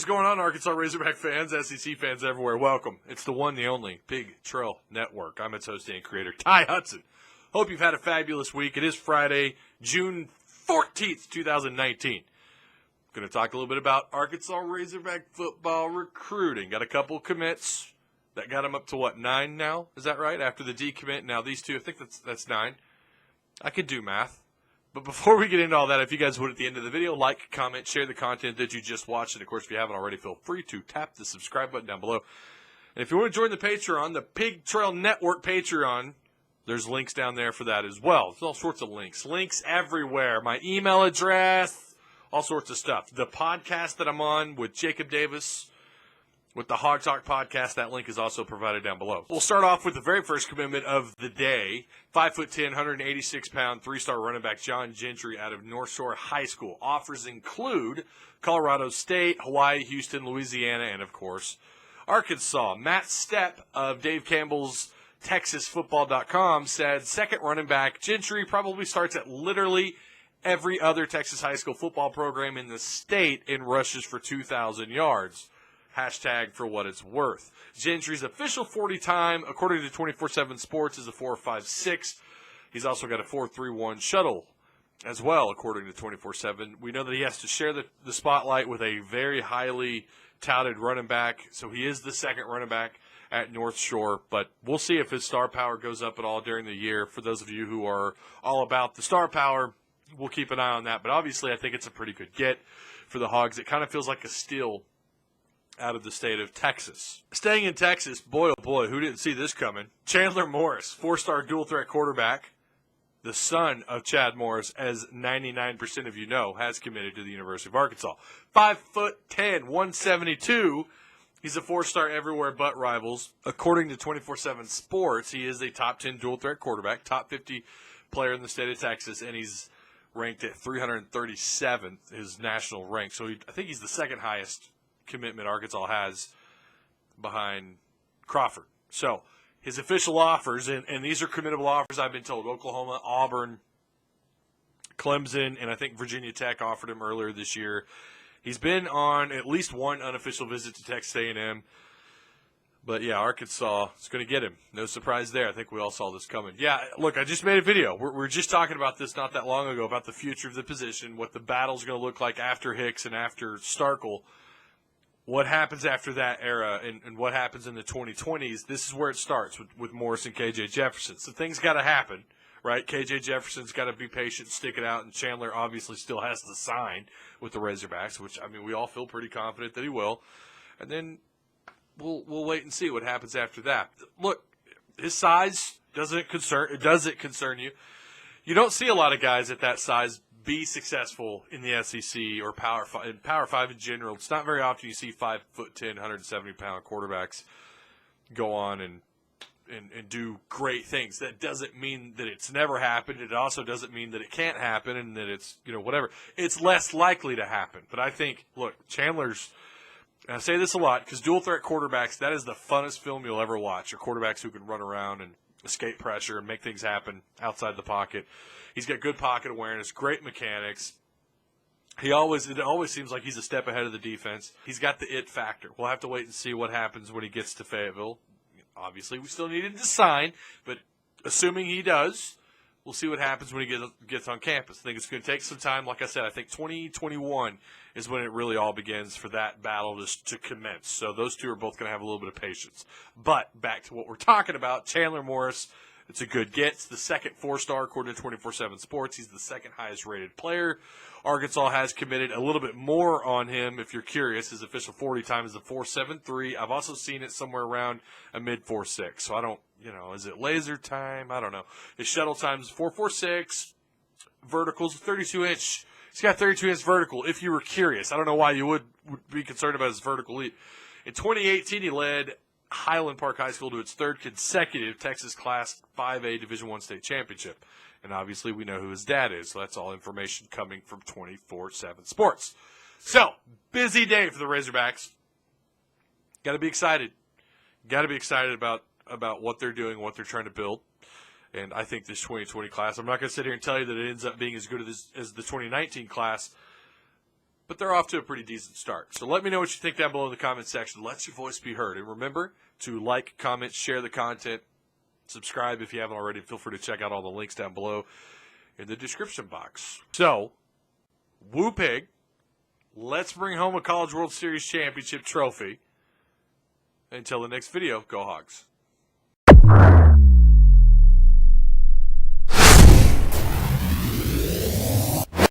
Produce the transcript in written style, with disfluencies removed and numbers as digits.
is going on, Arkansas Razorback fans, SEC fans everywhere? Welcome. It's the one, the only Big Trail Network. I'm its host and creator, Ty Hudson. Hope you've had a fabulous week. It is Friday, June 14th, 2019. Going to talk a little bit about Arkansas Razorback football recruiting. Got a couple commits that got them up to, 9 now? Is that right? After the decommit, now these two, I think that's 9. I could do math. But before we get into all that, if you guys would at the end of the video, like, comment, share the content that you just watched. And, of course, if you haven't already, feel free to tap the subscribe button down below. And if you want to join the Patreon, the Big Trail Network Patreon, there's links down there for that as well. There's all sorts of links. Links everywhere. My email address, all sorts of stuff. The podcast that I'm on with Jacob Davis, with the Hog Talk podcast, that link is also provided down below. We'll start off with the very first commitment of the day. 5'10", 186-pound, 3-star running back John Gentry out of North Shore High School. Offers include Colorado State, Hawaii, Houston, Louisiana, and, of course, Arkansas. Matt Stepp of Dave Campbell's TexasFootball.com said second running back Gentry probably starts at literally every other Texas high school football program in the state in rushes for 2,000 yards. Hashtag for what it's worth. Gentry's official 40 time, according to 24/7 Sports, is a 4.56. He's also got a 4.31 shuttle as well, according to 24/7. We know that he has to share the spotlight with a very highly touted running back, so he is the second running back at North Shore, but we'll see if his star power goes up at all during the year. For those of you who are all about the star power, we'll keep an eye on that, but obviously I think it's a pretty good get for the Hogs. It kind of feels like a steal out of the state of Texas. Staying in Texas, boy, oh boy, who didn't see this coming? Chandler Morris, 4-star dual-threat quarterback, the son of Chad Morris, as 99% of you know, has committed to the University of Arkansas. 5'10", 172. He's a 4-star everywhere but rivals. According to 24/7 Sports, he is a top 10 dual-threat quarterback, top 50 player in the state of Texas, and he's ranked at 337th, his national rank. So I think he's the second highest commitment Arkansas has behind Crawford. So his official offers, and these are committable offers, I've been told. Oklahoma, Auburn, Clemson, and I think Virginia Tech offered him earlier this year. He's been on at least one unofficial visit to Texas A&M. But, yeah, Arkansas is going to get him. No surprise there. I think we all saw this coming. Yeah, look, I just made a video. We're just talking about this not that long ago, about the future of the position, what the battle's going to look like after Hicks and after Starkel. What happens after that era and what happens in the 2020s, this is where it starts with Morris and K.J. Jefferson. So things got to happen, right? K.J. Jefferson's got to be patient, stick it out, and Chandler obviously still has to sign with the Razorbacks, which, I mean, we all feel pretty confident that he will. And then we'll wait and see what happens after that. Look, his size, does it concern you? You don't see a lot of guys at that size be successful in the SEC or Power 5 in general. It's not very often you see 5'10", 170-pound quarterbacks go on and do great things. That doesn't mean that it's never happened. It also doesn't mean that it can't happen and that it's, whatever. It's less likely to happen. But I think, look, Chandler's, and I say this a lot, because dual-threat quarterbacks, that is the funnest film you'll ever watch, are quarterbacks who can run around and escape pressure and make things happen outside the pocket. He's got good pocket awareness, great mechanics. It always seems like he's a step ahead of the defense. He's got the it factor. We'll have to wait and see what happens when he gets to Fayetteville. Obviously, we still need him to sign, but assuming he does, we'll see what happens when he gets on campus. I think it's going to take some time. Like I said, I think 2021 is when it really all begins for that battle to commence. So those two are both going to have a little bit of patience. But back to what we're talking about, Chandler Morris, it's a good get. It's the second 4-star according to 24/7 Sports. He's the second highest rated player. Arkansas has committed a little bit more on him, if you're curious. His official 40 time is a 4.73. I've also seen it somewhere around a mid 4.6. So I don't, is it laser time? I don't know. His shuttle time is 4.46. Vertical's 32-inch. He's got 32-inch vertical, if you were curious. I don't know why you would be concerned about his vertical leap. In 2018, he led Highland Park High School to its third consecutive Texas Class 5A Division I state championship. And obviously we know who his dad is, so that's all information coming from 24/7 Sports. So, busy day for the Razorbacks. Got to be excited. Got to be excited about what they're doing, what they're trying to build. And I think this 2020 class, I'm not going to sit here and tell you that it ends up being as good as the 2019 class, but they're off to a pretty decent start. So let me know what you think down below in the comment section. Let your voice be heard. And remember to like, comment, share the content, subscribe if you haven't already. Feel free to check out all the links down below in the description box. So, woo pig. Let's bring home a College World Series championship trophy. Until the next video, go Hogs.